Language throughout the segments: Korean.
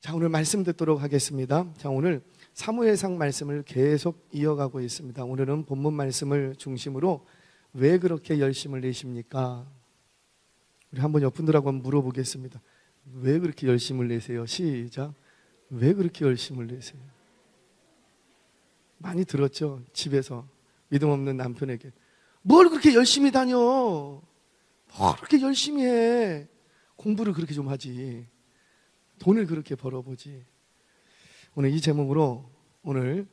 자, 오늘 말씀 듣도록 하겠습니다. 자, 오늘 사무엘상 말씀을 계속 이어가고 있습니다. 오늘은 본문 말씀을 중심으로 왜 그렇게 열심을 내십니까? 우리 한번 옆 분들하고 한번 물어보겠습니다. 왜 그렇게 열심을 내세요? 시작. 왜 그렇게 열심을 내세요? 많이 들었죠? 집에서 믿음 없는 남편에게 뭘 그렇게 열심히 다녀? 뭘 그렇게 열심히 해? 공부를 그렇게 좀 하지. 돈을 그렇게 벌어보지. 오늘 이 제목으로 오늘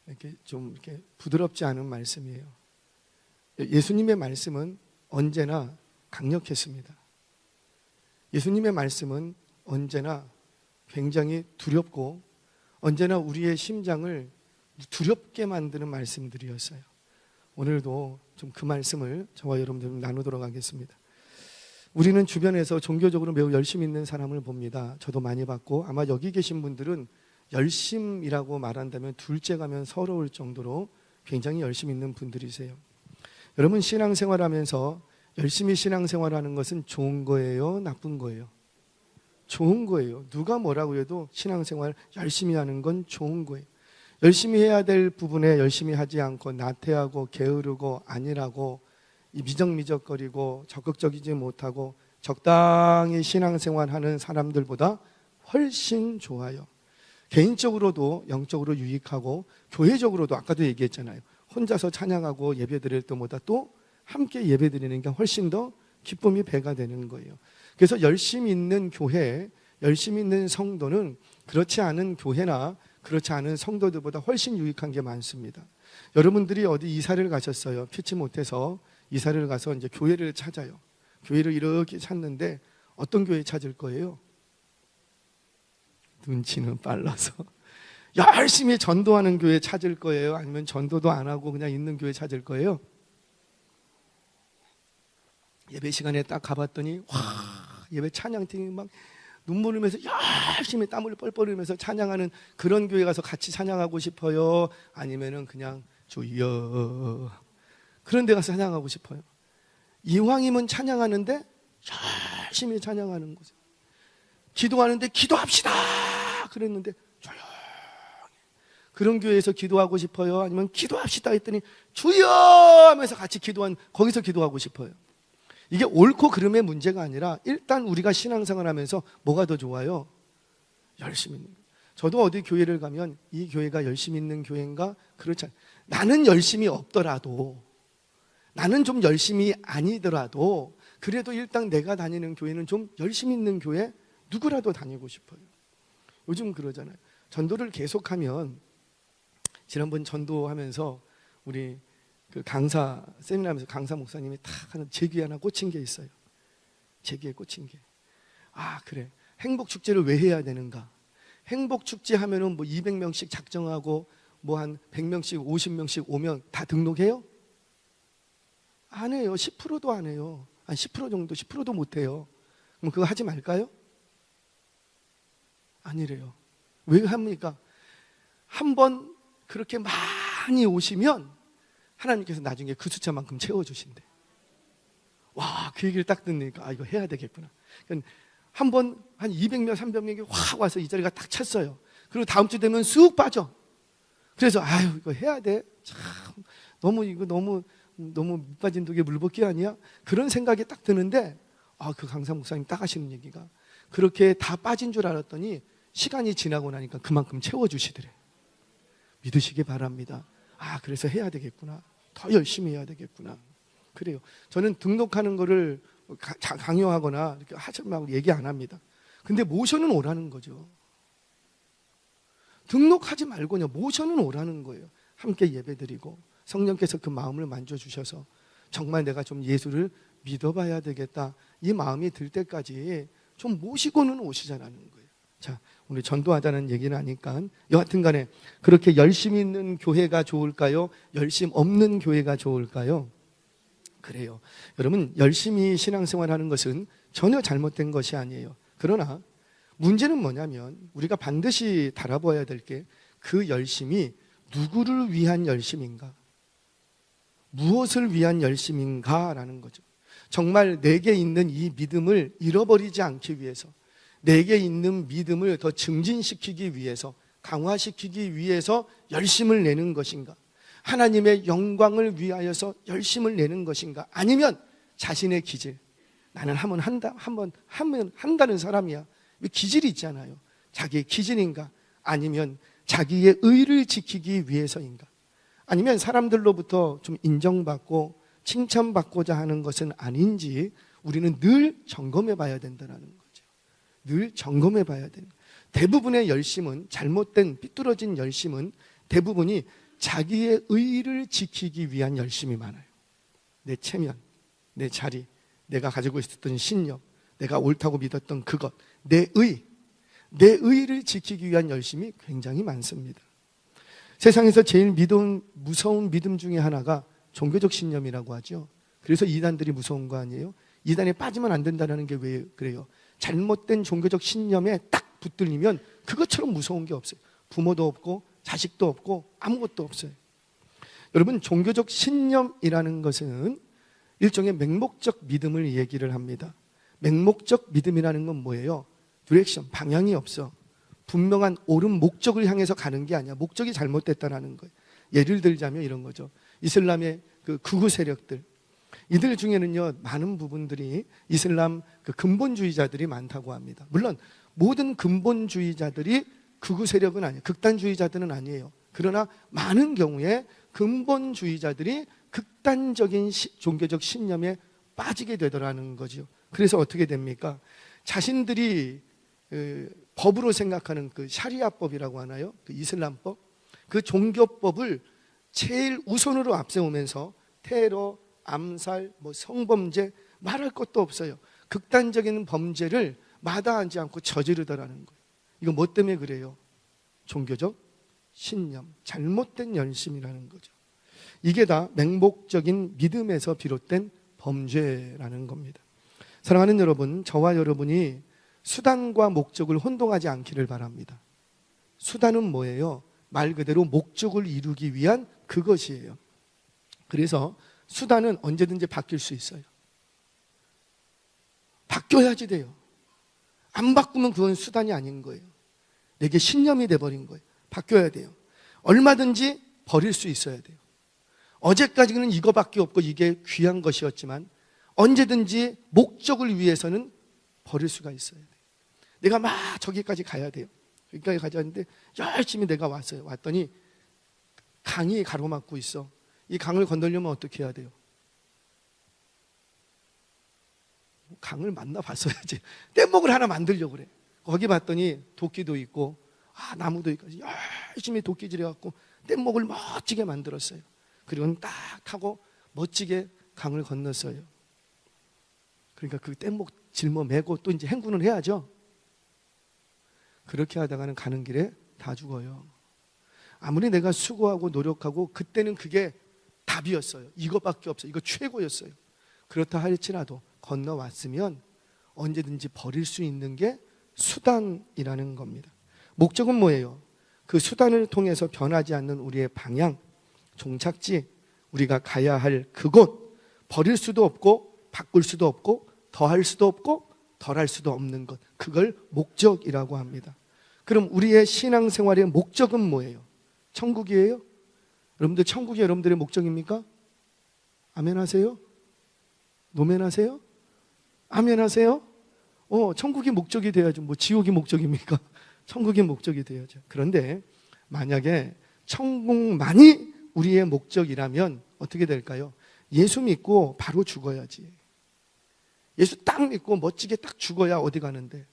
이렇게 좀 이렇게 부드럽지 않은 말씀이에요. 예수님의 말씀은 언제나 강력했습니다. 예수님의 말씀은 언제나 굉장히 두렵고 언제나 우리의 심장을 두렵게 만드는 말씀들이었어요. 오늘도 좀 그 말씀을 저와 여러분들 나누도록 하겠습니다. 우리는 주변에서 종교적으로 매우 열심히 있는 사람을 봅니다. 저도 많이 봤고 아마 여기 계신 분들은 열심이라고 말한다면 둘째 가면 서러울 정도로 굉장히 열심히 있는 분들이세요. 여러분 신앙생활하면서 열심히 신앙생활하는 것은 좋은 거예요? 나쁜 거예요? 좋은 거예요. 누가 뭐라고 해도 신앙생활 열심히 하는 건 좋은 거예요. 열심히 해야 될 부분에 열심히 하지 않고 나태하고 게으르고 안일하고 미적미적거리고 적극적이지 못하고 적당히 신앙생활하는 사람들보다 훨씬 좋아요. 개인적으로도 영적으로 유익하고 교회적으로도 아까도 얘기했잖아요. 혼자서 찬양하고 예배드릴 때보다 또 함께 예배드리는 게 훨씬 더 기쁨이 배가 되는 거예요. 그래서 열심히 있는 교회, 열심히 있는 성도는 그렇지 않은 교회나 그렇지 않은 성도들보다 훨씬 유익한 게 많습니다. 여러분들이 어디 이사를 가셨어요. 피치 못해서 이사를 가서 이제 교회를 찾아요. 교회를 이렇게 찾는데 어떤 교회 찾을 거예요? 눈치는 빨라서 열심히 전도하는 교회 찾을 거예요? 아니면 전도도 안 하고 그냥 있는 교회 찾을 거예요? 예배 시간에 딱 가봤더니 와, 예배 찬양팀이 막 눈물 흘리면서 열심히 땀을 뻘뻘 흘리면서 찬양하는 그런 교회 가서 같이 찬양하고 싶어요? 아니면은 그냥 주여 그런 데 가서 찬양하고 싶어요? 이왕이면 찬양하는데 열심히 찬양하는 거죠. 기도하는데 기도합시다 그랬는데 조용히 그런 교회에서 기도하고 싶어요? 아니면 기도합시다 했더니 주여 하면서 같이 거기서 기도하고 싶어요? 이게 옳고 그름의 문제가 아니라 일단 우리가 신앙생활 하면서 뭐가 더 좋아요? 열심히 있는 거예요. 저도 어디 교회를 가면 이 교회가 열심히 있는 교회인가? 그렇지 않아요. 나는 열심히 없더라도 나는 좀 열심히 아니더라도 그래도 일단 내가 다니는 교회는 좀 열심히 있는 교회 누구라도 다니고 싶어요. 요즘 그러잖아요. 전도를 계속하면 지난번 전도하면서 우리 그 강사 세미나하면서 강사 목사님이 탁 하는 제귀 하나 꽂힌 게 있어요. 제귀에 꽂힌 게. 아 그래. 행복 축제를 왜 해야 되는가? 행복 축제 하면은 뭐 200명씩 작정하고 뭐 한 100명씩 50명씩 오면 다 등록해요? 안 해요. 10%도 안 해요. 한 10% 정도 10%도 못 해요. 그럼 그거 하지 말까요? 아니래요. 왜 합니까? 한번 그렇게 많이 오시면 하나님께서 나중에 그 숫자만큼 채워주신대. 와, 그 얘기를 딱 듣니까 이거 해야 되겠구나. 한 번 한 200명 300명이 확 와서 이 자리가 딱 찼어요. 그리고 다음 주 되면 쑥 빠져. 그래서 아유 이거 해야 돼. 참 너무 못 빠진 독에 물 붓기 아니야? 그런 생각이 딱 드는데 그 강사 목사님 딱 하시는 얘기가 그렇게 다 빠진 줄 알았더니 시간이 지나고 나니까 그만큼 채워주시더래. 믿으시기 바랍니다. 그래서 해야 되겠구나. 더 열심히 해야 되겠구나. 그래요. 저는 등록하는 거를 강요하거나 이렇게 하지 말고 얘기 안 합니다. 근데 모션은 오라는 거죠. 등록하지 말고요. 모션은 오라는 거예요. 함께 예배드리고 성령께서 그 마음을 만져주셔서 정말 내가 좀 예수를 믿어봐야 되겠다. 이 마음이 들 때까지 좀 모시고는 오시자라는 거예요. 자, 오늘 전도하자는 얘기는 하니까 여하튼 간에 그렇게 열심히 있는 교회가 좋을까요? 열심 없는 교회가 좋을까요? 그래요. 여러분 열심히 신앙생활하는 것은 전혀 잘못된 것이 아니에요. 그러나 문제는 뭐냐면 우리가 반드시 달아봐야 될 게 그 열심이 누구를 위한 열심인가? 무엇을 위한 열심인가? 라는 거죠. 정말 내게 있는 이 믿음을 잃어버리지 않기 위해서 내게 있는 믿음을 더 증진시키기 위해서, 강화시키기 위해서 열심을 내는 것인가? 하나님의 영광을 위하여서 열심을 내는 것인가? 아니면 자신의 기질, 나는 한번 하면 한다는 사람이야. 기질이 있잖아요. 자기의 기질인가? 아니면 자기의 의를 지키기 위해서인가? 아니면 사람들로부터 좀 인정받고 칭찬받고자 하는 것은 아닌지 우리는 늘 점검해 봐야 된다는 거죠. 늘 점검해 봐야 되는. 대부분의 열심은, 잘못된 삐뚤어진 열심은 대부분이 자기의 의를 지키기 위한 열심이 많아요. 내 체면, 내 자리, 내가 가지고 있었던 신념, 내가 옳다고 믿었던 그것, 내 의를 지키기 위한 열심이 굉장히 많습니다. 세상에서 제일 무서운 믿음 중에 하나가 종교적 신념이라고 하죠. 그래서 이단들이 무서운 거 아니에요? 이단에 빠지면 안 된다는 게 왜 그래요? 잘못된 종교적 신념에 딱 붙들리면 그것처럼 무서운 게 없어요. 부모도 없고 자식도 없고 아무것도 없어요. 여러분, 종교적 신념이라는 것은 일종의 맹목적 믿음을 얘기를 합니다. 맹목적 믿음이라는 건 뭐예요? 디렉션, 방향이 없어. 분명한 옳은 목적을 향해서 가는 게 아니야. 목적이 잘못됐다는 거예요. 예를 들자면 이런 거죠. 이슬람의 그 극우 세력들, 이들 중에는요 많은 부분들이 이슬람 그 근본주의자들이 많다고 합니다. 물론 모든 근본주의자들이 극우 세력은 아니에요. 극단주의자들은 아니에요. 그러나 많은 경우에 근본주의자들이 극단적인 종교적 신념에 빠지게 되더라는 거죠. 그래서 어떻게 됩니까? 자신들이 법으로 생각하는 그 샤리아법이라고 하나요? 그 이슬람법, 그 종교법을 제일 우선으로 앞세우면서 테러, 암살, 성범죄 말할 것도 없어요. 극단적인 범죄를 마다하지 않고 저지르더라는 거예요. 이거 뭐 때문에 그래요? 종교적 신념, 잘못된 열심이라는 거죠. 이게 다 맹목적인 믿음에서 비롯된 범죄라는 겁니다. 사랑하는 여러분, 저와 여러분이 수단과 목적을 혼동하지 않기를 바랍니다. 수단은 뭐예요? 말 그대로 목적을 이루기 위한 그것이에요. 그래서 수단은 언제든지 바뀔 수 있어요. 바뀌어야지 돼요. 안 바꾸면 그건 수단이 아닌 거예요. 내게 신념이 돼버린 거예요. 바뀌어야 돼요. 얼마든지 버릴 수 있어야 돼요. 어제까지는 이거밖에 없고 이게 귀한 것이었지만 언제든지 목적을 위해서는 버릴 수가 있어야 돼요. 내가 막 저기까지 가야 돼요. 여기까지 가자는데 열심히 내가 왔어요. 왔더니 강이 가로막고 있어. 이 강을 건너려면 어떻게 해야 돼요? 강을 만나봤어야지. 뗏목을 하나 만들려고 그래. 거기 봤더니 도끼도 있고 나무도 있고 열심히 도끼질 해갖고 뗏목을 멋지게 만들었어요. 그리고 딱 타고 멋지게 강을 건넜어요. 그러니까 그 뗏목 짊어매고 또 이제 행군을 해야죠. 그렇게 하다가는 가는 길에 다 죽어요. 아무리 내가 수고하고 노력하고 그때는 그게 답이었어요. 이거밖에 없어요. 이거 최고였어요. 그렇다 할지라도 건너왔으면 언제든지 버릴 수 있는 게 수단이라는 겁니다. 목적은 뭐예요? 그 수단을 통해서 변하지 않는 우리의 방향, 종착지, 우리가 가야 할 그곳, 버릴 수도 없고 바꿀 수도 없고 더할 수도 없고 덜할 수도 없는 것, 그걸 목적이라고 합니다. 그럼 우리의 신앙생활의 목적은 뭐예요? 천국이에요? 여러분들 천국이 여러분들의 목적입니까? 아멘 하세요? 노멘 하세요? 아멘 하세요? 천국이 목적이 돼야죠. 지옥이 목적입니까? 천국이 목적이 돼야죠. 그런데 만약에 천국만이 우리의 목적이라면 어떻게 될까요? 예수 믿고 바로 죽어야지. 예수 딱 믿고 멋지게 딱 죽어야 어디 가는데,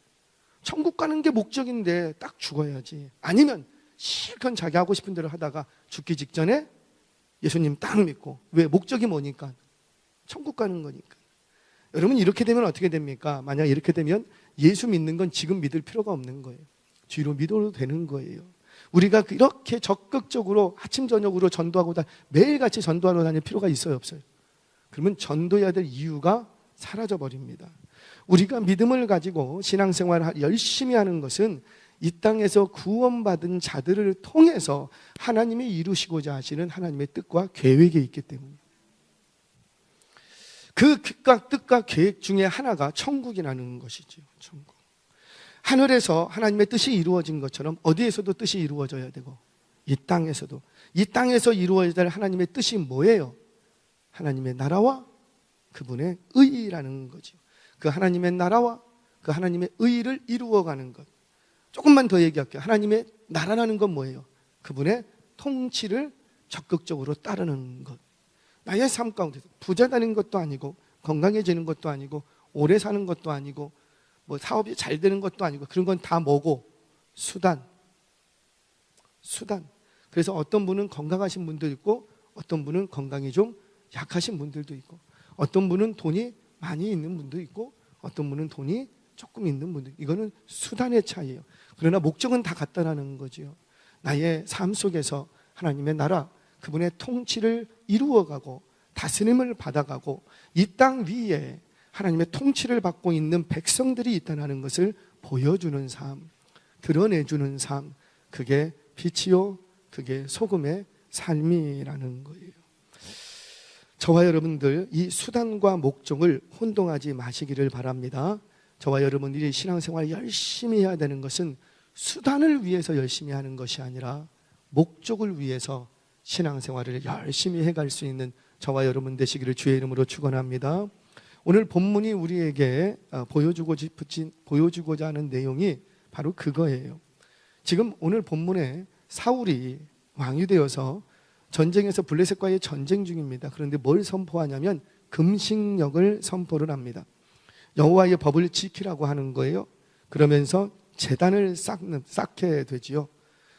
천국 가는 게 목적인데 딱 죽어야지. 아니면 실컷 자기 하고 싶은 대로 하다가 죽기 직전에 예수님 딱 믿고, 왜? 목적이 뭐니까? 천국 가는 거니까. 여러분, 이렇게 되면 어떻게 됩니까? 만약 이렇게 되면 예수 믿는 건 지금 믿을 필요가 없는 거예요. 뒤로 믿어도 되는 거예요. 우리가 이렇게 적극적으로 아침 저녁으로 전도하고 매일같이 전도하러 다닐 필요가 있어요, 없어요? 그러면 전도해야 될 이유가 사라져 버립니다. 우리가 믿음을 가지고 신앙생활을 열심히 하는 것은 이 땅에서 구원받은 자들을 통해서 하나님이 이루시고자 하시는 하나님의 뜻과 계획이 있기 때문이에요. 그 뜻과 계획 중에 하나가 천국이라는 것이죠. 천국. 하늘에서 하나님의 뜻이 이루어진 것처럼 어디에서도 뜻이 이루어져야 되고, 이 땅에서도, 이 땅에서 이루어져야 될 하나님의 뜻이 뭐예요? 하나님의 나라와 그분의 의라는 거죠. 그 하나님의 나라와 그 하나님의 의를 이루어가는 것. 조금만 더 얘기할게요. 하나님의 나라라는 건 뭐예요? 그분의 통치를 적극적으로 따르는 것. 나의 삶 가운데서 부자 되는 것도 아니고, 건강해지는 것도 아니고, 오래 사는 것도 아니고, 뭐 사업이 잘 되는 것도 아니고, 그런 건 다 뭐고? 수단. 그래서 어떤 분은 건강하신 분도 있고, 어떤 분은 건강이 좀 약하신 분들도 있고, 어떤 분은 돈이 많이 있는 분도 있고, 어떤 분은 돈이 조금 있는 분들. 이거는 수단의 차이예요. 그러나 목적은 다 같다라는 거죠. 나의 삶 속에서 하나님의 나라, 그분의 통치를 이루어가고 다스림을 받아가고 이 땅 위에 하나님의 통치를 받고 있는 백성들이 있다는 것을 보여주는 삶, 드러내주는 삶, 그게 빛이요, 그게 소금의 삶이라는 거예요. 저와 여러분들 이 수단과 목적을 혼동하지 마시기를 바랍니다. 저와 여러분들이 신앙생활 열심히 해야 되는 것은 수단을 위해서 열심히 하는 것이 아니라 목적을 위해서 신앙생활을 열심히 해갈 수 있는 저와 여러분 되시기를 주의 이름으로 축원합니다. 오늘 본문이 우리에게 보여주고자 하는 내용이 바로 그거예요. 지금 오늘 본문에 사울이 왕이 되어서 전쟁에서 블레셋과의 전쟁 중입니다. 그런데 뭘 선포하냐면 금식력을 선포를 합니다. 여호와의 법을 지키라고 하는 거예요. 그러면서 제단을 쌓게 되지요.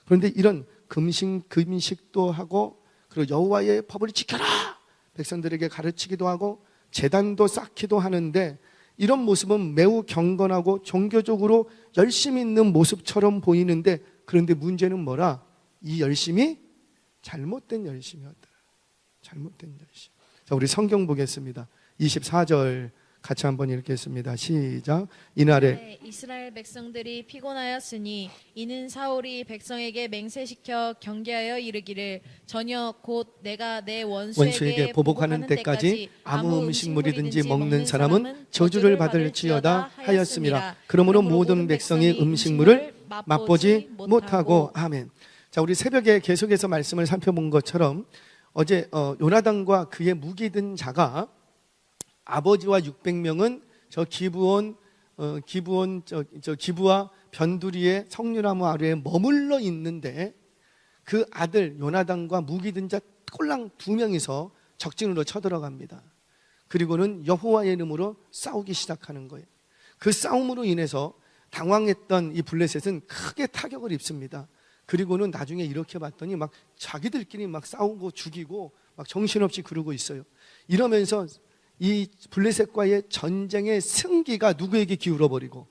그런데 이런 금식도 하고, 그리고 여호와의 법을 지켜라 백성들에게 가르치기도 하고 제단도 쌓기도 하는데, 이런 모습은 매우 경건하고 종교적으로 열심히 있는 모습처럼 보이는데, 그런데 문제는 뭐라? 이 열심이 잘못된 열심이었다. 잘못된 열심. 자, 우리 성경 보겠습니다. 24절 같이 한번 읽겠습니다. 시작. 이날에 이스라엘 백성들이 피곤하였으니 이는 사울이 백성에게 맹세시켜 경계하여 이르기를 저녁 곧 내가 내 원수에게 보복하는 때까지 아무 음식물이든지 먹는 사람은 저주를 받을지어다 하였습니다. 그러므로 모든 백성이 음식물을 맛보지 못하고. 아멘. 자, 우리 새벽에 계속해서 말씀을 살펴본 것처럼 어제 요나단과 그의 무기 든 자가 아버지와 600명은 저 기브와 변두리의 석류나무 아래에 머물러 있는데, 그 아들 요나단과 무기 든 자 꼴랑 2명이서 적진으로 쳐들어갑니다. 그리고는 여호와의 이름으로 싸우기 시작하는 거예요. 그 싸움으로 인해서 당황했던 이 블레셋은 크게 타격을 입습니다. 그리고는 나중에 이렇게 봤더니 막 자기들끼리 막 싸우고 죽이고 막 정신없이 그러고 있어요. 이러면서 이 블레셋과의 전쟁의 승기가 누구에게 기울어버리고,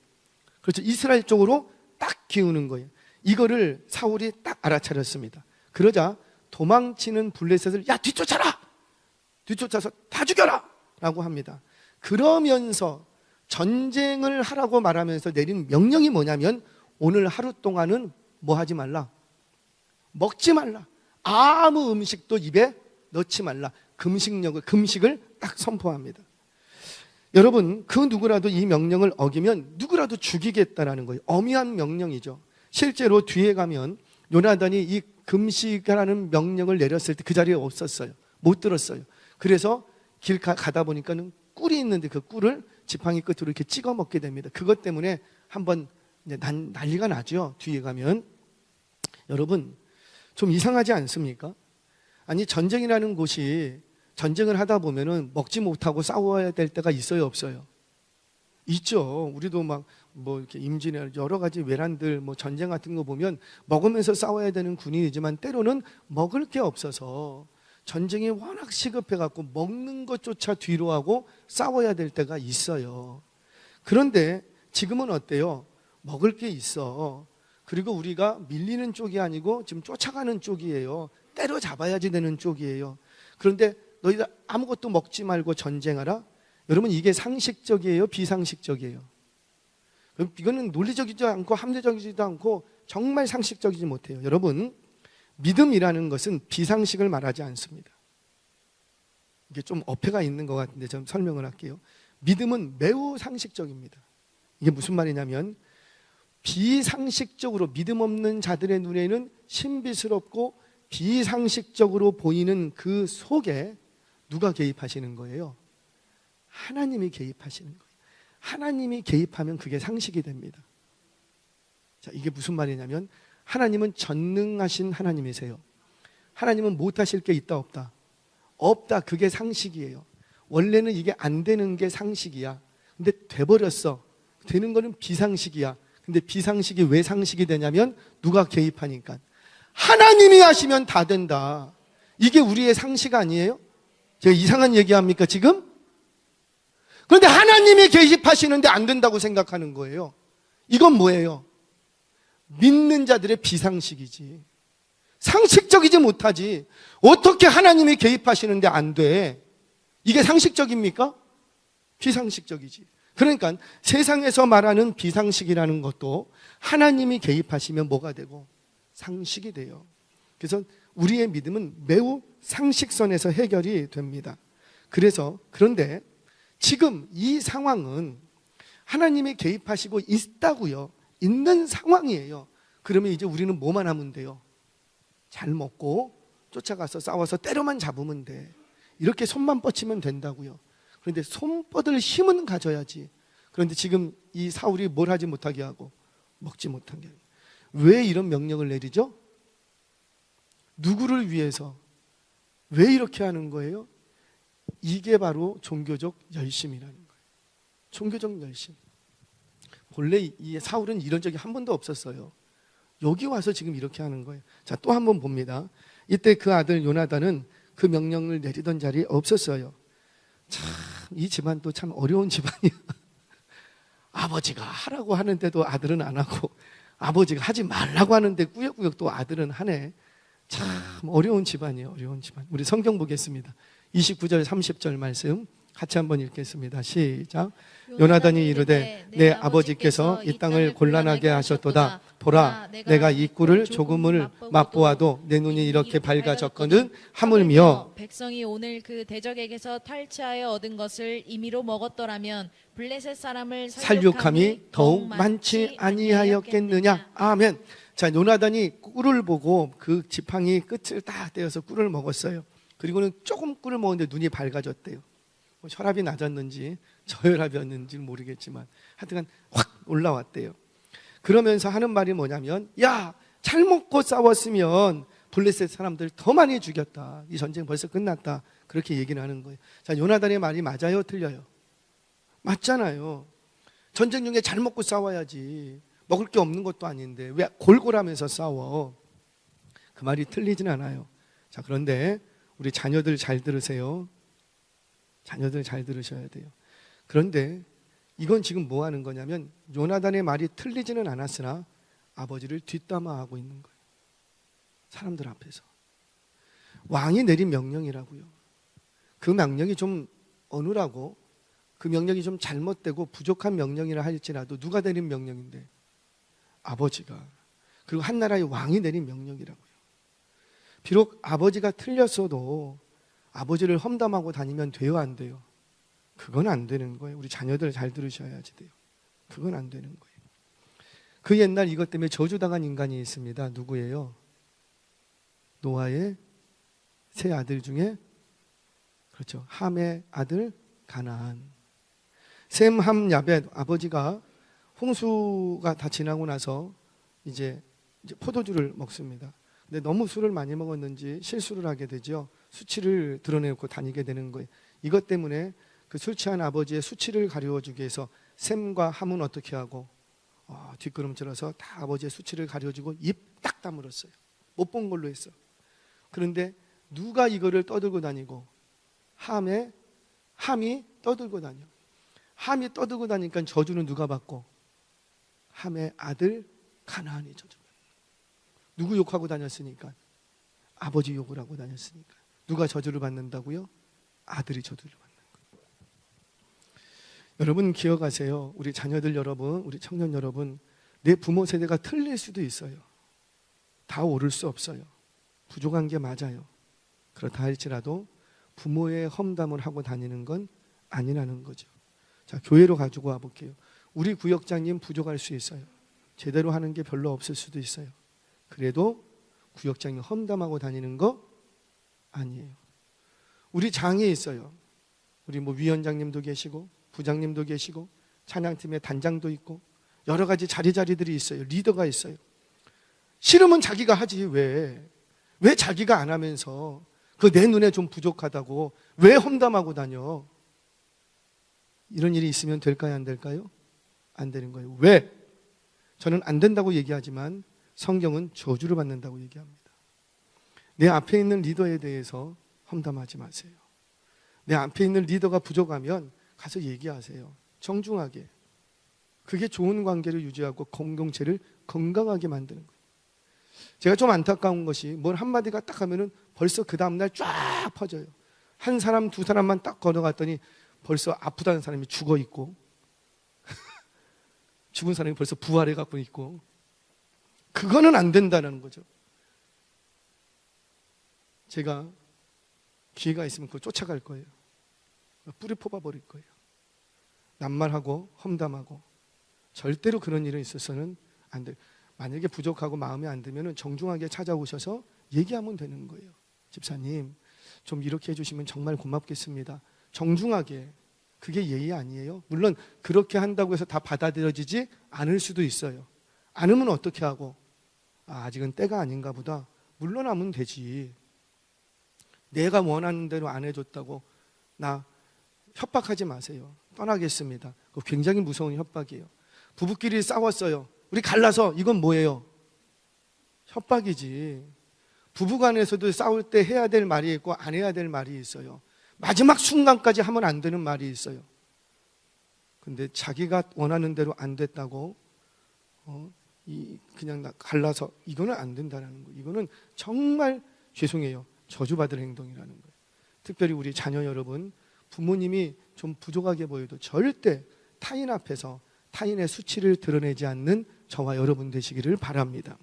그렇죠, 이스라엘 쪽으로 딱 기우는 거예요. 이거를 사울이 딱 알아차렸습니다. 그러자 도망치는 블레셋을 야 뒤쫓아라! 뒤쫓아서 다 죽여라! 라고 합니다. 그러면서 전쟁을 하라고 말하면서 내린 명령이 뭐냐면, 오늘 하루 동안은 뭐 하지 말라? 먹지 말라. 아무 음식도 입에 넣지 말라. 금식을 딱 선포합니다. 여러분, 그 누구라도 이 명령을 어기면 누구라도 죽이겠다라는 거예요. 엄한 명령이죠. 실제로 뒤에 가면 요나단이 이 금식하라는 명령을 내렸을 때 그 자리에 없었어요. 못 들었어요. 그래서 길 가다 보니까는 꿀이 있는데 그 꿀을 지팡이 끝으로 이렇게 찍어 먹게 됩니다. 그것 때문에 한번 난리가 나죠. 뒤에 가면. 여러분, 좀 이상하지 않습니까? 아니, 전쟁이라는 곳이 전쟁을 하다 보면은 먹지 못하고 싸워야 될 때가 있어요, 없어요? 있죠. 우리도 막 뭐 이렇게 임진왜란 여러 가지 외란들 뭐 전쟁 같은 거 보면 먹으면서 싸워야 되는 군인이지만 때로는 먹을 게 없어서 전쟁이 워낙 시급해 갖고 먹는 것조차 뒤로 하고 싸워야 될 때가 있어요. 그런데 지금은 어때요? 먹을 게 있어. 그리고 우리가 밀리는 쪽이 아니고 지금 쫓아가는 쪽이에요. 때려잡아야지 되는 쪽이에요. 그런데 너희들 아무것도 먹지 말고 전쟁하라? 여러분, 이게 상식적이에요? 비상식적이에요? 이거는 논리적이지도 않고 합리적이지도 않고 정말 상식적이지 못해요. 여러분, 믿음이라는 것은 비상식을 말하지 않습니다. 이게 좀 어폐가 있는 것 같은데 좀 설명을 할게요. 믿음은 매우 상식적입니다. 이게 무슨 말이냐면, 비상식적으로 믿음 없는 자들의 눈에는 신비스럽고 비상식적으로 보이는 그 속에 누가 개입하시는 거예요? 하나님이 개입하시는 거예요. 하나님이 개입하면 그게 상식이 됩니다. 자, 이게 무슨 말이냐면 하나님은 전능하신 하나님이세요. 하나님은 못하실 게 있다 없다? 없다. 그게 상식이에요. 원래는 이게 안 되는 게 상식이야. 근데 돼버렸어. 되는 거는 비상식이야. 근데 비상식이 왜 상식이 되냐면 누가 개입하니까. 하나님이 하시면 다 된다. 이게 우리의 상식 아니에요? 제가 이상한 얘기합니까 지금? 그런데 하나님이 개입하시는데 안 된다고 생각하는 거예요. 이건 뭐예요? 믿는 자들의 비상식이지. 상식적이지 못하지. 어떻게 하나님이 개입하시는데 안 돼? 이게 상식적입니까? 비상식적이지. 그러니까 세상에서 말하는 비상식이라는 것도 하나님이 개입하시면 뭐가 되고? 상식이 돼요. 그래서 우리의 믿음은 매우 상식선에서 해결이 됩니다. 그런데 지금 이 상황은 하나님이 개입하시고 있다고요. 있는 상황이에요. 그러면 이제 우리는 뭐만 하면 돼요? 잘 먹고 쫓아가서 싸워서 때려만 잡으면 돼. 이렇게 손만 뻗치면 된다고요. 그런데 손 뻗을 힘은 가져야지. 그런데 지금 이 사울이 뭘 하지 못하게 하고 먹지 못하게 하고. 왜 이런 명령을 내리죠? 누구를 위해서? 왜 이렇게 하는 거예요? 이게 바로 종교적 열심이라는 거예요. 종교적 열심. 본래 이 사울은 이런 적이 한 번도 없었어요. 여기 와서 지금 이렇게 하는 거예요. 자, 또 한 번 봅니다. 이때 그 아들 요나단은 그 명령을 내리던 자리에 없었어요. 참, 이 집안도 참 어려운 집안이야. 아버지가 하라고 하는데도 아들은 안 하고, 아버지가 하지 말라고 하는데 꾸역꾸역 또 아들은 하네. 참 어려운 집안이에요. 어려운 집안. 우리 성경 보겠습니다. 29절 30절 말씀 같이 한번 읽겠습니다. 시작. 요나단이 이르되 내 아버지께서 이 땅을 곤란하게 하셨도다. 보라, 내가 이 꿀을 조금을 맛보아도 내 눈이 이렇게 밝아졌거든. 하물며 백성이 오늘 그 대적에게서 탈취하여 얻은 것을 임의로 먹었더라면 블레셋 사람을 살육함이 더욱 많지 아니하였겠느냐. 아멘. 자, 요나단이 꿀을 보고 그 지팡이 끝을 딱 떼어서 꿀을 먹었어요. 그리고는 조금 꿀을 먹었는데 눈이 밝아졌대요. 뭐 혈압이 낮았는지 저혈압이었는지 모르겠지만 하여튼 확 올라왔대요. 그러면서 하는 말이 뭐냐면, 야, 잘 먹고 싸웠으면 블레셋 사람들 더 많이 죽였다. 이 전쟁 벌써 끝났다. 그렇게 얘기를 하는 거예요. 자, 요나단의 말이 맞아요, 틀려요? 맞잖아요. 전쟁 중에 잘 먹고 싸워야지. 먹을 게 없는 것도 아닌데 왜 골골하면서 싸워? 그 말이 틀리진 않아요. 자, 그런데 우리 자녀들 잘 들으세요. 자녀들 잘 들으셔야 돼요. 그런데 이건 지금 뭐 하는 거냐면 요나단의 말이 틀리지는 않았으나 아버지를 뒷담화하고 있는 거예요. 사람들 앞에서. 왕이 내린 명령이라고요. 그 명령이 좀 어느라고, 그 명령이 좀 잘못되고 부족한 명령이라 할지라도 누가 내린 명령인데? 아버지가. 그리고 한 나라의 왕이 내린 명령이라고요. 비록 아버지가 틀렸어도 아버지를 험담하고 다니면 돼요, 안 돼요? 그건 안 되는 거예요. 우리 자녀들 잘 들으셔야지 돼요. 그건 안 되는 거예요. 그 옛날 이것 때문에 저주당한 인간이 있습니다. 누구예요? 노아의 세 아들 중에, 그렇죠, 함의 아들 가나안. 셈, 함, 야벳. 아버지가 홍수가 다 지나고 나서 이제 포도주를 먹습니다. 근데 너무 술을 많이 먹었는지 실수를 하게 되죠. 수치를 드러내고 다니게 되는 거예요. 이것 때문에 그 술 취한 아버지의 수치를 가려주기 위해서 셈과 함은 어떻게 하고 뒷걸음질러서 다 아버지의 수치를 가려주고 입 딱 다물었어요. 못 본 걸로 했어. 그런데 누가 이거를 떠들고 다니고? 함이 떠들고 다녀. 함이 떠들고 다니니까 저주는 누가 받고? 함의 아들 가나안이 저주. 누구 욕하고 다녔으니까? 아버지 욕을 하고 다녔으니까. 누가 저주를 받는다고요? 아들이 저주를 받는 거예요. 여러분 기억하세요. 우리 자녀들 여러분, 우리 청년 여러분, 내 부모 세대가 틀릴 수도 있어요. 다 옳을 수 없어요. 부족한 게 맞아요. 그렇다 할지라도 부모의 험담을 하고 다니는 건 아니라는 거죠. 자, 교회로 가지고 와볼게요. 우리 구역장님 부족할 수 있어요. 제대로 하는 게 별로 없을 수도 있어요. 그래도 구역장이 험담하고 다니는 거 아니에요. 우리 장에 있어요. 우리 뭐 위원장님도 계시고 부장님도 계시고 찬양팀의 단장도 있고 여러 가지 자리들이 있어요. 리더가 있어요. 싫으면 자기가 하지. 왜 자기가 안 하면서 그 내 눈에 좀 부족하다고 왜 험담하고 다녀? 이런 일이 있으면 될까요? 안 될까요? 안 되는 거예요. 왜? 저는 안 된다고 얘기하지만 성경은 저주를 받는다고 얘기합니다. 내 앞에 있는 리더에 대해서 험담하지 마세요. 내 앞에 있는 리더가 부족하면 가서 얘기하세요. 정중하게. 그게 좋은 관계를 유지하고 공동체를 건강하게 만드는 거예요. 제가 좀 안타까운 것이 뭘 한마디가 딱 하면은 벌써 그 다음날 쫙 퍼져요. 한 사람 두 사람만 딱 걸어갔더니 벌써 아프다는 사람이 죽어 있고 죽은 사람이 벌써 부활해 갖고 있고, 그거는 안 된다는 거죠. 제가 기회가 있으면 그거 쫓아갈 거예요. 뿌리 뽑아버릴 거예요. 낱말하고 험담하고 절대로 그런 일이 있어서는 안 돼요. 만약에 부족하고 마음에 안 들면 정중하게 찾아오셔서 얘기하면 되는 거예요. 집사님, 좀 이렇게 해주시면 정말 고맙겠습니다. 정중하게. 그게 예의 아니에요? 물론 그렇게 한다고 해서 다 받아들여지지 않을 수도 있어요. 않으면 어떻게 하고? 아직은 때가 아닌가 보다. 물러나면 되지. 내가 원하는 대로 안 해줬다고 나 협박하지 마세요. 떠나겠습니다. 그거 굉장히 무서운 협박이에요. 부부끼리 싸웠어요. 우리 갈라서. 이건 뭐예요? 협박이지. 부부간에서도 싸울 때 해야 될 말이 있고 안 해야 될 말이 있어요. 마지막 순간까지 하면 안 되는 말이 있어요. 근데 자기가 원하는 대로 안 됐다고 그냥 갈라서, 이거는 안 된다는 거예요. 이거는 정말 죄송해요. 저주받을 행동이라는 거예요. 특별히 우리 자녀 여러분, 부모님이 좀 부족하게 보여도 절대 타인 앞에서 타인의 수치를 드러내지 않는 저와 여러분 되시기를 바랍니다.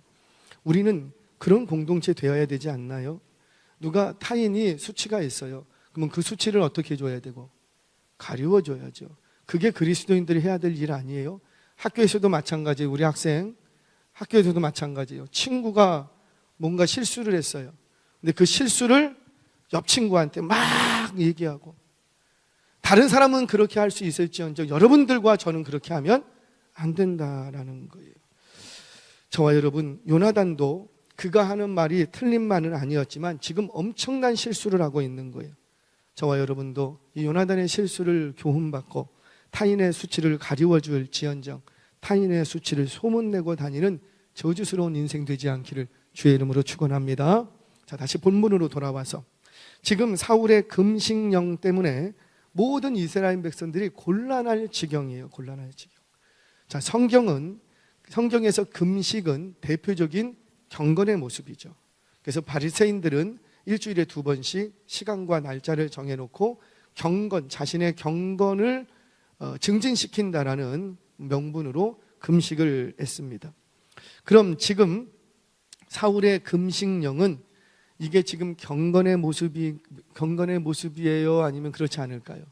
우리는 그런 공동체 되어야 되지 않나요? 누가 타인이 수치가 있어요. 그러면 그 수치를 어떻게 줘야 되고? 가리워줘야죠. 그게 그리스도인들이 해야 될 일 아니에요? 학교에서도 마찬가지예요. 우리 학생 학교에서도 마찬가지예요. 친구가 뭔가 실수를 했어요. 근데 그 실수를 옆 친구한테 막 얘기하고, 다른 사람은 그렇게 할 수 있을지언정 여러분들과 저는 그렇게 하면 안 된다라는 거예요. 저와 여러분, 요나단도 그가 하는 말이 틀린 말은 아니었지만 지금 엄청난 실수를 하고 있는 거예요. 저와 여러분도 이 요나단의 실수를 교훈받고 타인의 수치를 가리워줄 지언정 타인의 수치를 소문내고 다니는 저주스러운 인생 되지 않기를 주의 이름으로 축원합니다. 자, 다시 본문으로 돌아와서 지금 사울의 금식령 때문에 모든 이스라엘 백성들이 곤란할 지경이에요. 곤란할 지경. 자, 성경에서 금식은 대표적인 경건의 모습이죠. 그래서 바리새인들은 일주일에 2번씩 시간과 날짜를 정해놓고 자신의 경건을 증진시킨다라는 명분으로 금식을 했습니다. 그럼 지금 사울의 금식령은 이게 지금 경건의 모습이에요? 아니면 그렇지 않을까요?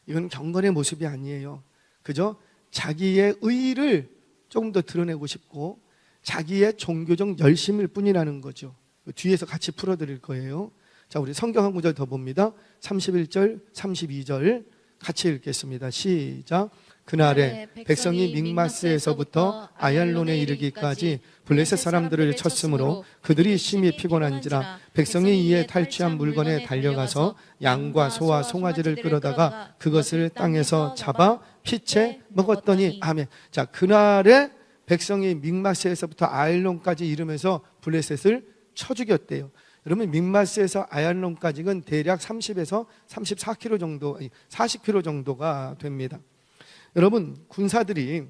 이건 경건의 모습이 아니에요. 그저 자기의 의의를 조금 더 드러내고 싶고 자기의 종교적 열심일 뿐이라는 거죠. 뒤에서 같이 풀어드릴 거예요. 자, 우리 성경 한 구절 더 봅니다. 31절, 32절 같이 읽겠습니다. 시작. 그날에 백성이 믹마스에서부터 아얄론에 이르기까지 블레셋 사람들을 쳤으므로 그들이 심히 피곤한지라 백성이 이에 탈취한 물건에 달려가서 양과 소와 송아지를 끌어다가 그것을 땅에서 잡아 피채 먹었더니 아멘. 자, 그날에 백성이 믹마스에서부터 아얄론까지 이르면서 블레셋을 쳐 죽였대요. 여러분, 믹마스에서 아얄론까지는 대략 30에서 34km 정도, 40km 정도가 됩니다. 여러분, 군사들이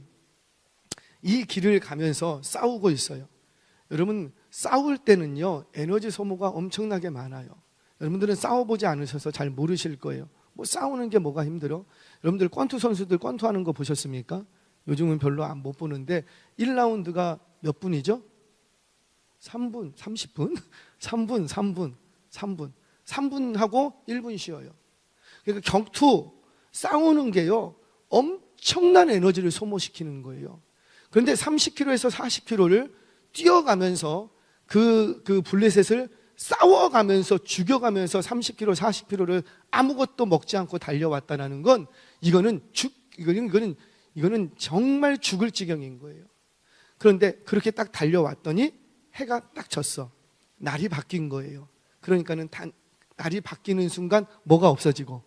이 길을 가면서 싸우고 있어요. 여러분, 싸울 때는요 에너지 소모가 엄청나게 많아요. 여러분들은 싸워보지 않으셔서 잘 모르실 거예요. 뭐 싸우는 게 뭐가 힘들어? 여러분들 권투 선수들 권투하는 거 보셨습니까? 요즘은 별로 못 보는데 1라운드가 몇 분이죠? 3분, 30분? 3분 하고 1분 쉬어요. 그러니까 격투 싸우는 게요 엄청난 에너지를 소모시키는 거예요. 그런데 30km에서 40km를 뛰어가면서 그 블레셋을 싸워가면서 죽여가면서 30km, 40km를 아무것도 먹지 않고 달려왔다는 건 이거는 정말 죽을 지경인 거예요. 그런데 그렇게 딱 달려왔더니 해가 딱 졌어. 날이 바뀐 거예요. 그러니까는 날이 바뀌는 순간 뭐가 없어지고,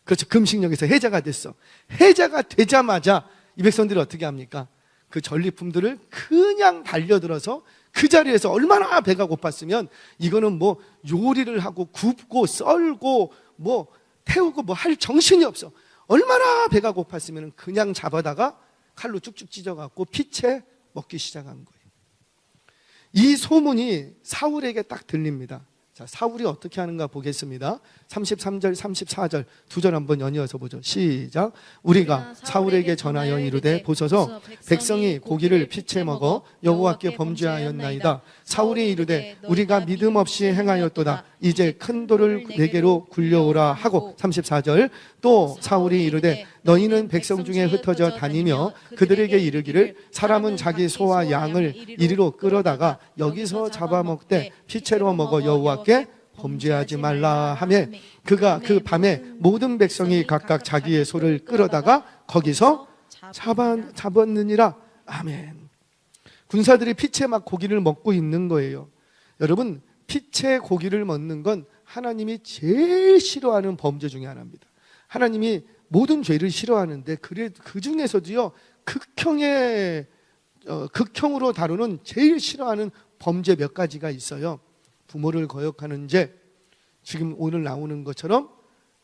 그렇죠, 금식령에서 해자가 됐어. 해자가 되자마자 이 백성들이 어떻게 합니까? 그 전리품들을 그냥 달려들어서 그 자리에서 얼마나 배가 고팠으면 이거는 뭐 요리를 하고 굽고 썰고 뭐 태우고 뭐 할 정신이 없어. 얼마나 배가 고팠으면 그냥 잡아다가 칼로 쭉쭉 찢어갖고 피채 먹기 시작한 거예요. 이 소문이 사울에게 딱 들립니다. 자, 사울이 어떻게 하는가 보겠습니다. 33절, 34절 두 절 한번 연이어서 보죠. 시작. 우리가 사울에게 전하여 이르되 보소서 백성이 고기를 피채 먹어 여호와께 범죄하였나이다. 사울이 이르되 우리가 믿음 없이 행하였도다. 이제 큰 돌을 내게로 굴려오라 하고 34절 또 사울이 이르되 너희는 백성 중에 흩어져 다니며 그들에게 이르기를 사람은 자기 소와 양을 이리로 끌어다가 여기서 잡아먹되 피채로 먹어 여호와께 범죄하지 말라 하며 그가 그 밤에 모든 백성이 각각 자기의 소를 끌어다가 거기서 잡았느니라. 아멘. 군사들이 피채 막 고기를 먹고 있는 거예요. 여러분, 피채 고기를 먹는 건 하나님이 제일 싫어하는 범죄 중에 하나입니다. 하나님이 모든 죄를 싫어하는데 그 중에서도요 극형으로 다루는 제일 싫어하는 범죄 몇 가지가 있어요. 부모를 거역하는 죄, 지금 오늘 나오는 것처럼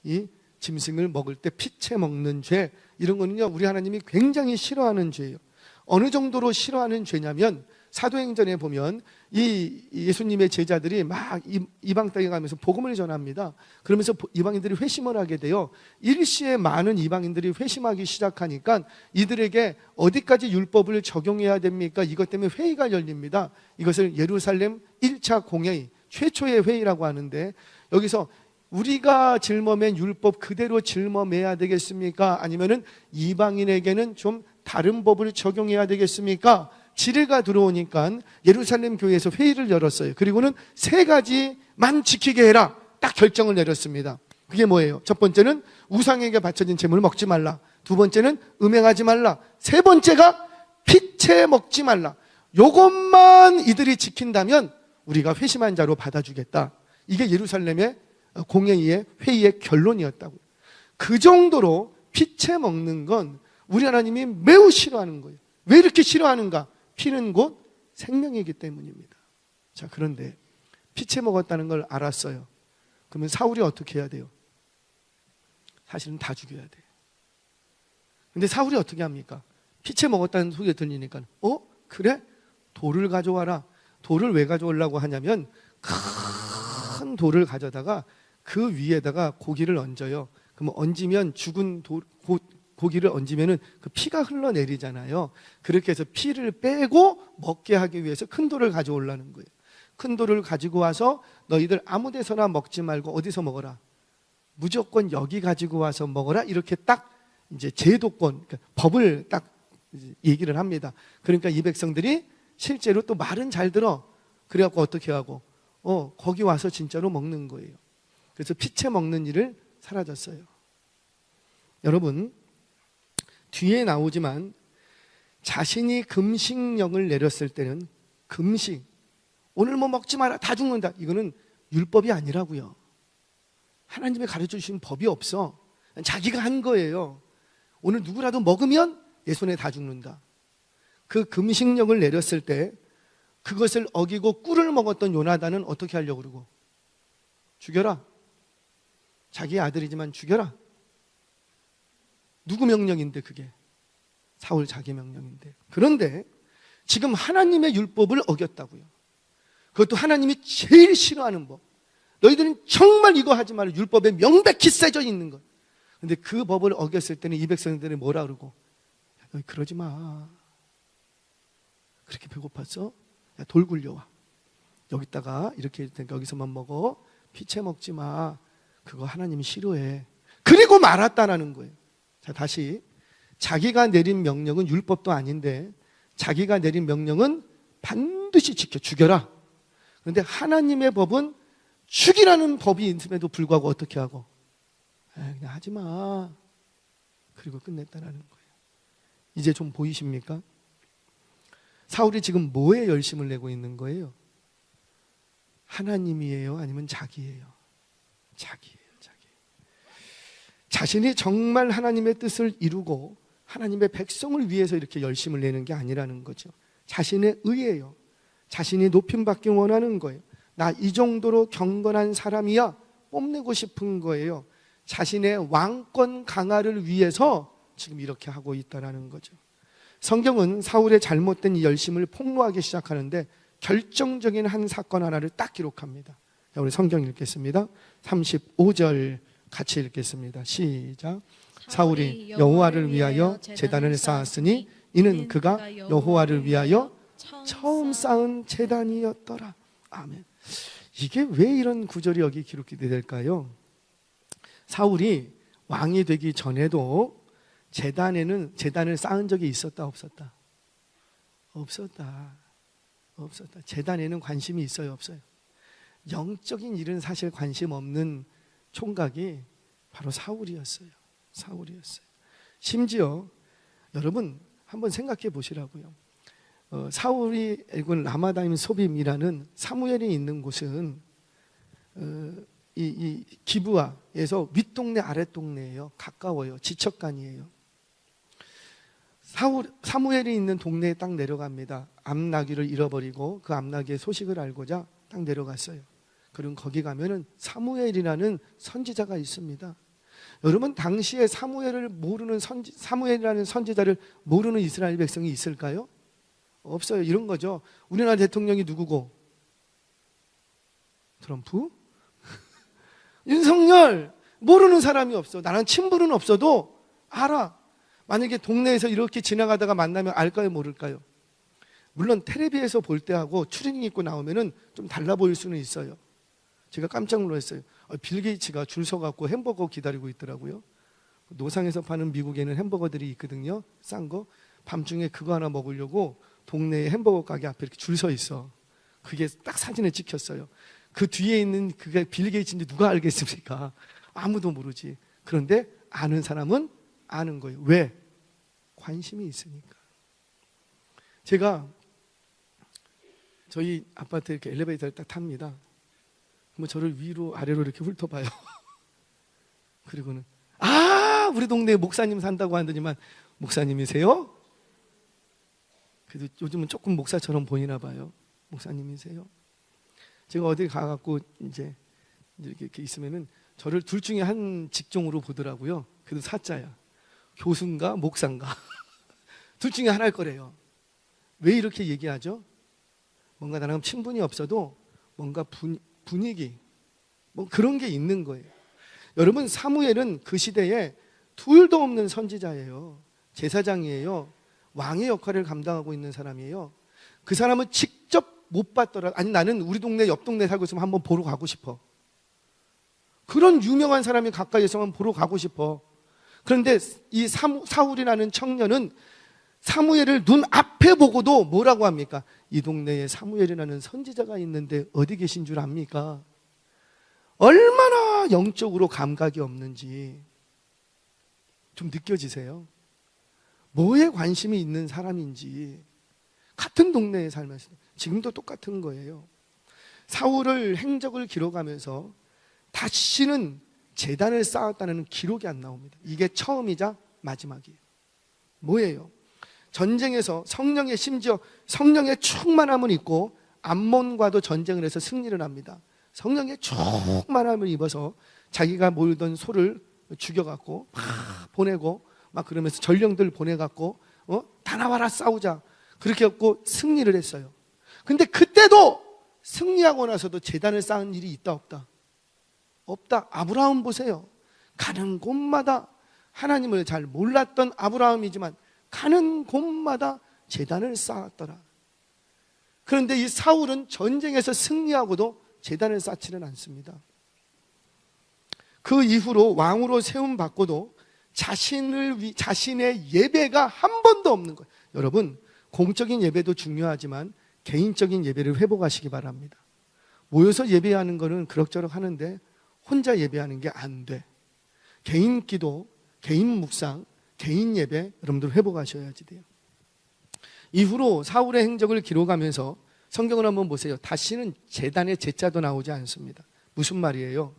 이 짐승을 먹을 때 피채 먹는 죄, 이런 거는요 우리 하나님이 굉장히 싫어하는 죄예요. 어느 정도로 싫어하는 죄냐면 사도행전에 보면 이 예수님의 제자들이 막 이방 땅에 가면서 복음을 전합니다. 그러면서 이방인들이 회심을 하게 돼요. 일시에 많은 이방인들이 회심하기 시작하니까 이들에게 어디까지 율법을 적용해야 됩니까? 이것 때문에 회의가 열립니다. 이것을 예루살렘 1차 공회, 최초의 회의라고 하는데, 여기서 우리가 짊어맨 율법 그대로 짊어매야 되겠습니까? 아니면은 이방인에게는 좀 다른 법을 적용해야 되겠습니까? 지뢰가 들어오니까 예루살렘 교회에서 회의를 열었어요. 그리고는 3가지만 지키게 해라, 딱 결정을 내렸습니다. 그게 뭐예요? 첫 번째는 우상에게 바쳐진 제물을 먹지 말라. 두 번째는 음행하지 말라. 세 번째가 피채 먹지 말라. 요것만 이들이 지킨다면 우리가 회심한 자로 받아주겠다. 이게 예루살렘의 공회의 회의의 결론이었다고요. 그 정도로 피채 먹는 건 우리 하나님이 매우 싫어하는 거예요. 왜 이렇게 싫어하는가? 피는 곧 생명이기 때문입니다. 자, 그런데 피채 먹었다는 걸 알았어요. 그러면 사울이 어떻게 해야 돼요? 사실은 다 죽여야 돼요. 근데 사울이 어떻게 합니까? 피채 먹었다는 소리가 들리니까 그래? 돌을 가져와라. 돌을 왜 가져오려고 하냐면 큰 돌을 가져다가 그 위에다가 고기를 얹어요. 그럼 얹으면 죽은 고기를 얹으면은 그 피가 흘러내리잖아요. 그렇게 해서 피를 빼고 먹게 하기 위해서 큰 돌을 가져오려는 거예요. 큰 돌을 가지고 와서 너희들 아무 데서나 먹지 말고 어디서 먹어라? 무조건 여기 가지고 와서 먹어라. 이렇게 딱 이제 제도권, 그러니까 법을 딱 얘기를 합니다. 그러니까 이 백성들이 실제로 또 말은 잘 들어. 그래갖고 어떻게 하고 거기 와서 진짜로 먹는 거예요. 그래서 피채 먹는 일을 사라졌어요. 여러분, 뒤에 나오지만 자신이 금식령을 내렸을 때는 금식, 오늘 뭐 먹지 마라, 다 죽는다, 이거는 율법이 아니라고요. 하나님이 가르쳐 주신 법이 없어. 자기가 한 거예요. 오늘 누구라도 먹으면 내 손에 다 죽는다. 그 금식령을 내렸을 때 그것을 어기고 꿀을 먹었던 요나단은 어떻게 하려고 그러고? 죽여라. 자기 아들이지만 죽여라. 누구 명령인데 그게? 사울 자기 명령인데. 그런데 지금 하나님의 율법을 어겼다고요. 그것도 하나님이 제일 싫어하는 법. 너희들은 정말 이거 하지 말라. 율법에 명백히 써져 있는 것. 근데 그 법을 어겼을 때는 이 백성들이 뭐라 그러고? 야, 너희 그러지 마. 그렇게 배고팠어? 야, 돌 굴려와. 여기다가 이렇게 해줄 테니까 여기서만 먹어. 피채 먹지 마. 그거 하나님이 싫어해. 그리고 말았다라는 거예요. 자, 다시 자기가 내린 명령은 율법도 아닌데 자기가 내린 명령은 반드시 지켜 죽여라. 그런데 하나님의 법은 죽이라는 법이 있음에도 불구하고 어떻게 하고 그냥 하지 마. 그리고 끝냈다라는 거예요. 이제 좀 보이십니까? 사울이 지금 뭐에 열심을 내고 있는 거예요? 하나님이에요? 아니면 자기예요? 자기예요. 자신이 정말 하나님의 뜻을 이루고 하나님의 백성을 위해서 이렇게 열심을 내는 게 아니라는 거죠. 자신의 의예요. 자신이 높임받기 원하는 거예요. 나 이 정도로 경건한 사람이야 뽐내고 싶은 거예요. 자신의 왕권 강화를 위해서 지금 이렇게 하고 있다는 거죠. 성경은 사울의 잘못된 이 열심을 폭로하기 시작하는데 결정적인 한 사건 하나를 딱 기록합니다. 자, 우리 성경 읽겠습니다. 35절 같이 읽겠습니다. 시작. 사울이 여호와를 위하여 제단을 쌓았으니 이는 그가 여호와를 위하여 처음 쌓은 제단이었더라. 아멘. 이게 왜 이런 구절이 여기 기록이 될까요? 사울이 왕이 되기 전에도 제단을 쌓은 적이 있었다 없었다? 없었다. 제단에는 관심이 있어요 없어요? 영적인 일은 사실 관심 없는 총각이 바로 사울이었어요. 심지어 여러분 한번 생각해 보시라고요. 사울이 읽은 라마다임 소빔이라는 사무엘이 있는 곳은 이 기브아에서 윗동네 아랫동네예요. 가까워요. 지척간이에요. 사무엘이 있는 동네에 딱 내려갑니다. 암나귀를 잃어버리고 그 암나귀의 소식을 알고자 딱 내려갔어요. 그럼 거기 가면은 사무엘이라는 선지자가 있습니다. 여러분 당시에 사무엘이라는 선지자를 모르는 이스라엘 백성이 있을까요? 없어요. 이런 거죠. 우리나라 대통령이 누구고? 트럼프? 윤석열! 모르는 사람이 없어. 나랑 친분은 없어도 알아. 만약에 동네에서 이렇게 지나가다가 만나면 알까요? 모를까요? 물론 텔레비에서 볼 때하고 추리닝 입고 나오면은 좀 달라 보일 수는 있어요. 제가 깜짝 놀랐어요. 빌 게이츠가 줄 서갖고 햄버거 기다리고 있더라고요. 노상에서 파는 미국에는 햄버거들이 있거든요. 싼 거. 밤중에 그거 하나 먹으려고 동네에 햄버거 가게 앞에 이렇게 줄 서 있어. 그게 딱 사진에 찍혔어요. 그 뒤에 있는 그게 빌 게이츠인지 누가 알겠습니까? 아무도 모르지. 그런데 아는 사람은 아는 거예요. 왜? 관심이 있으니까. 제가 저희 아파트 이렇게 엘리베이터를 딱 탑니다. 뭐 저를 위로 아래로 이렇게 훑어봐요. 그리고는 우리 동네에 목사님 산다고 하더니만 목사님이세요? 그래도 요즘은 조금 목사처럼 보이나 봐요. 목사님이세요? 제가 어디 가갖고 이제 이렇게 있으면은 저를 둘 중에 한 직종으로 보더라고요. 그래도 사자야. 교수인가 목사인가 둘 중에 하나일 거래요. 왜 이렇게 얘기하죠? 뭔가 나랑 친분이 없어도 뭔가 분위기 뭐 그런 게 있는 거예요. 여러분 사무엘은 그 시대에 둘도 없는 선지자예요. 제사장이에요. 왕의 역할을 감당하고 있는 사람이에요. 그 사람은 직접 못 봤더라. 아니 나는 우리 동네 옆 동네 살고 있으면 한번 보러 가고 싶어. 그런 유명한 사람이 가까이에서만 보러 가고 싶어. 그런데 이 사울이라는 청년은 사무엘을 눈앞에 보고도 뭐라고 합니까? 이 동네에 사무엘이라는 선지자가 있는데 어디 계신 줄 압니까? 얼마나 영적으로 감각이 없는지 좀 느껴지세요? 뭐에 관심이 있는 사람인지. 같은 동네에 살면서 지금도 똑같은 거예요. 사울을 행적을 기록하면서 다시는 제단을 쌓았다는 기록이 안 나옵니다. 이게 처음이자 마지막이에요. 뭐예요? 전쟁에서 심지어 성령의 충만함을 입고 암몬과도 전쟁을 해서 승리를 합니다. 성령의 충만함을 입어서 자기가 몰던 소를 죽여갖고 막 보내고 막 그러면서 전령들 보내갖고 다 나와라 싸우자 그렇게 했고 승리를 했어요. 근데 그때도 승리하고 나서도 제단을 쌓은 일이 있다 없다? 없다. 아브라함 보세요. 가는 곳마다 하나님을 잘 몰랐던 아브라함이지만 가는 곳마다 제단을 쌓았더라. 그런데 이 사울은 전쟁에서 승리하고도 제단을 쌓지는 않습니다. 그 이후로 왕으로 세움 받고도 자신의 예배가 한 번도 없는 거예요. 여러분 공적인 예배도 중요하지만 개인적인 예배를 회복하시기 바랍니다. 모여서 예배하는 거는 그럭저럭 하는데 혼자 예배하는 게 안 돼. 개인 기도, 개인 묵상, 개인 예배 여러분들 회복하셔야지 돼요. 이후로 사울의 행적을 기록하면서 성경을 한번 보세요. 다시는 제단의 제자도 나오지 않습니다. 무슨 말이에요?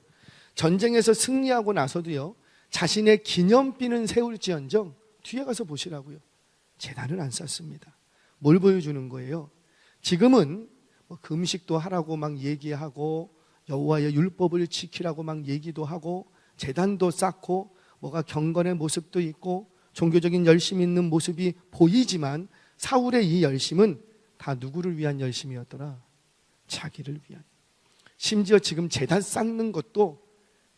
전쟁에서 승리하고 나서도요, 자신의 기념비는 세울지언정 뒤에 가서 보시라고요. 제단을 안 쌓습니다. 뭘 보여주는 거예요? 지금은 뭐 금식도 하라고 막 얘기하고 여호와의 율법을 지키라고 막 얘기도 하고 제단도 쌓고 뭐가 경건의 모습도 있고 종교적인 열심이 있는 모습이 보이지만 사울의 이 열심은 다 누구를 위한 열심이었더라? 자기를 위한. 심지어 지금 제단 쌓는 것도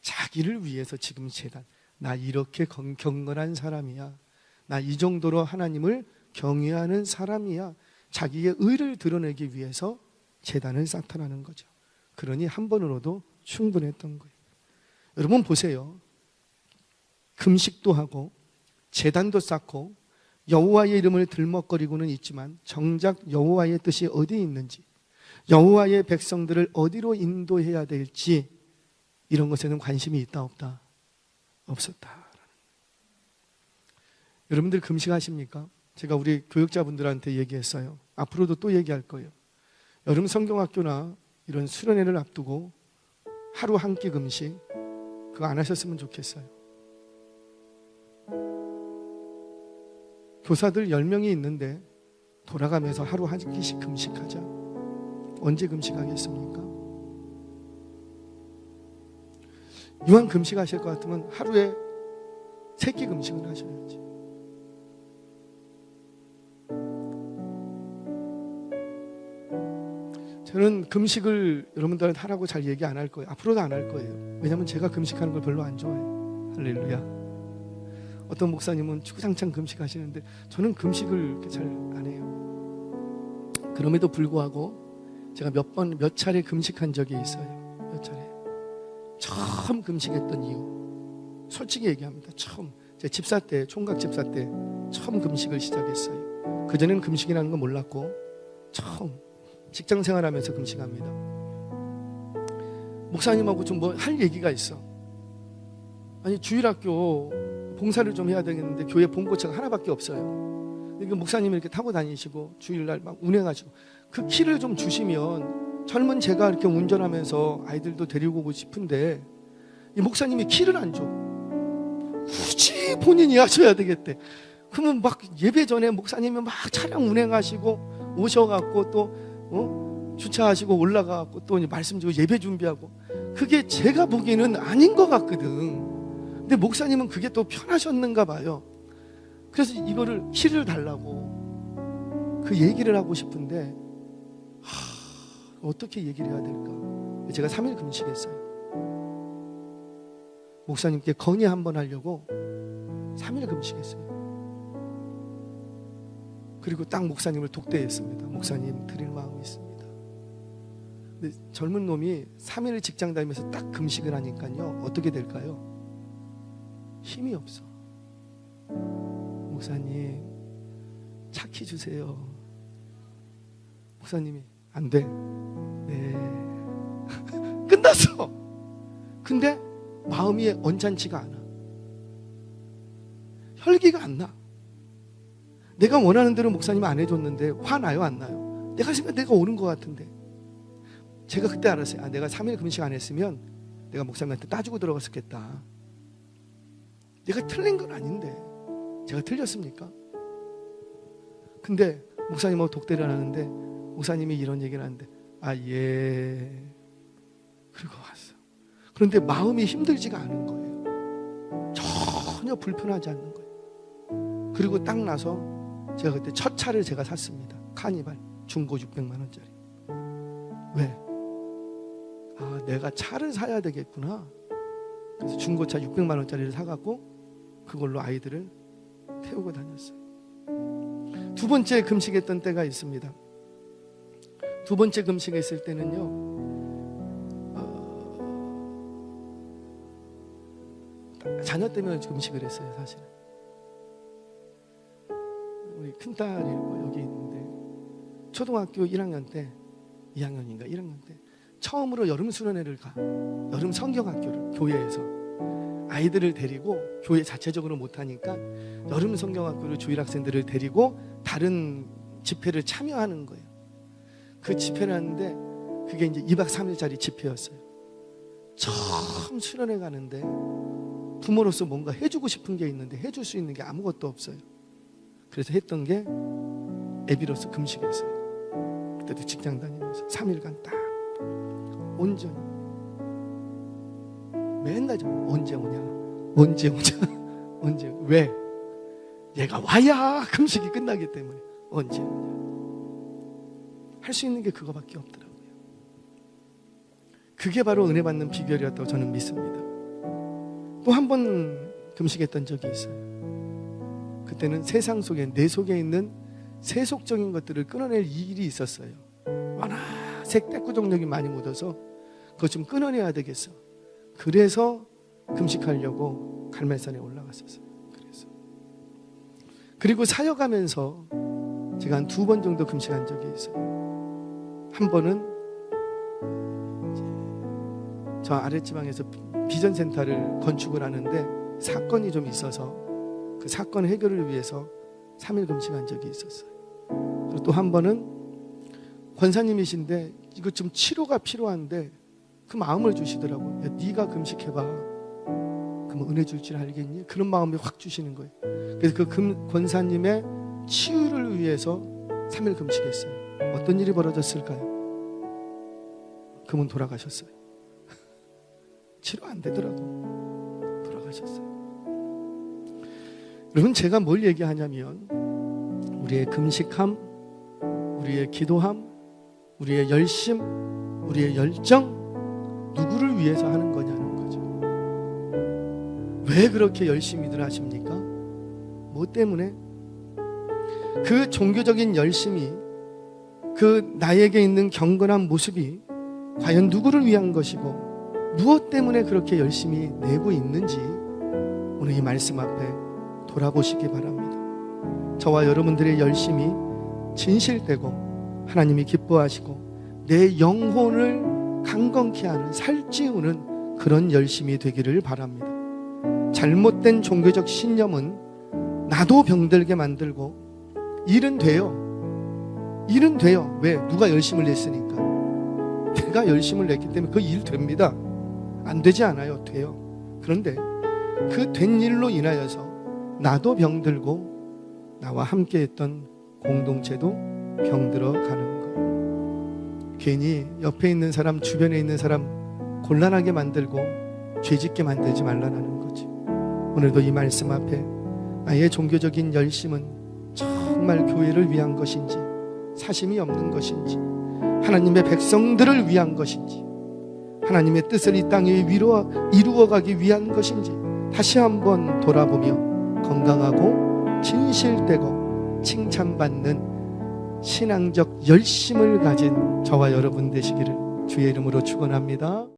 자기를 위해서. 지금 제단, 나 이렇게 경건한 사람이야, 나 이 정도로 하나님을 경외하는 사람이야, 자기의 의를 드러내기 위해서 제단을 쌓더라는 거죠. 그러니 한 번으로도 충분했던 거예요. 여러분 보세요. 금식도 하고 제단도 쌓고 여호와의 이름을 들먹거리고는 있지만 정작 여호와의 뜻이 어디에 있는지, 여호와의 백성들을 어디로 인도해야 될지 이런 것에는 관심이 있다 없다? 없었다. 여러분들 금식하십니까? 제가 우리 교육자분들한테 얘기했어요. 앞으로도 또 얘기할 거예요. 여름 성경학교나 이런 수련회를 앞두고 하루 한 끼 금식 그거 안 하셨으면 좋겠어요. 교사들 10명이 있는데 돌아가면서 하루 한 끼씩 금식하자. 언제 금식하겠습니까? 이왕 금식하실 것 같으면 하루에 3끼 금식을 하셔야지. 저는 금식을 여러분들한테 하라고 잘 얘기 안 할 거예요. 앞으로도 안 할 거예요. 왜냐하면 제가 금식하는 걸 별로 안 좋아해요. 할렐루야. 어떤 목사님은 주구장창 금식하시는데 저는 금식을 그렇게 잘 안 해요. 그럼에도 불구하고 제가 몇 차례 금식한 적이 있어요. 몇 차례. 처음 금식했던 이유, 솔직히 얘기합니다. 처음 제 집사 때, 총각 집사 때 처음 금식을 시작했어요. 그전에는 금식이라는 건 몰랐고 처음 직장 생활하면서 금식합니다. 목사님하고 좀 뭐 할 얘기가 있어. 아니 주일학교 봉사를 좀 해야 되겠는데 교회 봉고차가 하나밖에 없어요. 그러니까 목사님이 이렇게 타고 다니시고 주일날 막 운행하시고 그 키를 좀 주시면 젊은 제가 이렇게 운전하면서 아이들도 데리고 오고 싶은데 이 목사님이 키를 안 줘. 굳이 본인이 하셔야 되겠대. 그러면 막 예배 전에 목사님이 막 차량 운행하시고 오셔갖고 또 주차하시고 올라가갖고 또 말씀 주고 예배 준비하고 그게 제가 보기에는 아닌 것 같거든. 근데 목사님은 그게 또 편하셨는가 봐요. 그래서 이거를 키를 달라고 그 얘기를 하고 싶은데 어떻게 얘기를 해야 될까? 제가 3일 금식했어요. 목사님께 건의 한번 하려고 3일 금식했어요. 그리고 딱 목사님을 독대했습니다. 목사님 드릴 마음이 있습니다. 근데 젊은 놈이 3일 직장 다니면서 딱 금식을 하니까요 어떻게 될까요? 힘이 없어. 목사님 차키 주세요. 목사님이 안 돼. 네. 끝났어. 근데 마음이 언짢지가 않아. 혈기가 안 나. 내가 원하는 대로 목사님 안 해줬는데 화나요 안 나요? 내가 생각 내가 옳은 것 같은데. 제가 그때 알았어요. 내가 3일 금식 안 했으면 내가 목사님한테 따지고 들어갔었겠다. 내가 틀린 건 아닌데 제가 틀렸습니까? 근데 목사님하고 독대를 하는데 목사님이 이런 얘기를 하는데 예. 그리고 왔어. 그런데 마음이 힘들지가 않은 거예요. 전혀 불편하지 않는 거예요. 그리고 딱 나서 제가 그때 첫 차를 제가 샀습니다. 카니발 중고 600만 원짜리. 왜? 내가 차를 사야 되겠구나. 그래서 중고차 600만 원짜리를 사갖고 그걸로 아이들을 태우고 다녔어요. 두 번째 금식했던 때가 있습니다. 두 번째 금식했을 때는요 자녀 때문에 금식을 했어요. 사실은 우리 큰딸이 여기 있는데 초등학교 1학년 때 2학년인가 1학년 때 처음으로 여름 수련회를 가. 여름 성경학교를 교회에서 아이들을 데리고 교회 자체적으로 못하니까 여름 성경학교를 주일 학생들을 데리고 다른 집회를 참여하는 거예요. 그 집회를 하는데 그게 이제 2박 3일짜리 집회였어요. 처음 수련회 가는데 부모로서 뭔가 해주고 싶은 게 있는데 해줄 수 있는 게 아무것도 없어요. 그래서 했던 게 애비로서 금식했어요. 그때도 직장 다니면서 3일간 딱 온전히 맨날 좀 언제 오냐 언제 오냐 언제 왜? 얘가 와야 금식이 끝나기 때문에 언제 오냐. 할 수 있는 게 그거밖에 없더라고요. 그게 바로 은혜 받는 비결이었다고 저는 믿습니다. 또 한 번 금식했던 적이 있어요. 그때는 세상 속에 내 속에 있는 세속적인 것들을 끊어낼 일이 있었어요. 워낙 색떼꾸정력이 많이 묻어서 그것 좀 끊어내야 되겠어. 그래서 금식하려고 갈멜산에 올라갔었어요. 그리고 사역하면서 제가 한 2번 정도 금식한 적이 있어요. 한 번은 저 아랫지방에서 비전센터를 건축을 하는데 사건이 좀 있어서 그 사건 해결을 위해서 3일 금식한 적이 있었어요. 그리고 또 한 번은 권사님이신데 이거 좀 치료가 필요한데 그 마음을 주시더라고요. 야, 네가 금식해봐. 그럼 은혜 줄 줄 알겠니? 그런 마음이 확 주시는 거예요. 그래서 그 권사님의 치유를 위해서 3일 금식했어요. 어떤 일이 벌어졌을까요? 그분 돌아가셨어요. 치료 안 되더라고. 돌아가셨어요. 여러분, 제가 뭘 얘기하냐면 우리의 금식함, 우리의 기도함, 우리의 열심, 우리의 열정, 누구를 위해서 하는 거냐는 거죠. 왜 그렇게 열심히들 하십니까? 뭐 때문에? 그 종교적인 열심이, 그 나에게 있는 경건한 모습이 과연 누구를 위한 것이고 무엇 때문에 그렇게 열심히 내고 있는지 오늘 이 말씀 앞에 돌아보시기 바랍니다. 저와 여러분들의 열심이 진실되고 하나님이 기뻐하시고 내 영혼을 강건케 하는, 살찌우는 그런 열심이 되기를 바랍니다. 잘못된 종교적 신념은 나도 병들게 만들고 일은 돼요. 일은 돼요. 왜? 누가 열심을 냈으니까. 내가 열심을 냈기 때문에 그 일 됩니다. 안 되지 않아요. 돼요. 그런데 그 된 일로 인하여서 나도 병들고 나와 함께 했던 공동체도 병들어 가는 거예요. 괜히 옆에 있는 사람, 주변에 있는 사람 곤란하게 만들고 죄짓게 만들지 말라는 거지. 오늘도 이 말씀 앞에 나의 종교적인 열심은 정말 교회를 위한 것인지, 사심이 없는 것인지, 하나님의 백성들을 위한 것인지, 하나님의 뜻을 이 땅에 이루어가기 위한 것인지 다시 한번 돌아보며 건강하고 진실되고 칭찬받는 신앙적 열심을 가진 저와 여러분 되시기를 주의 이름으로 축원합니다.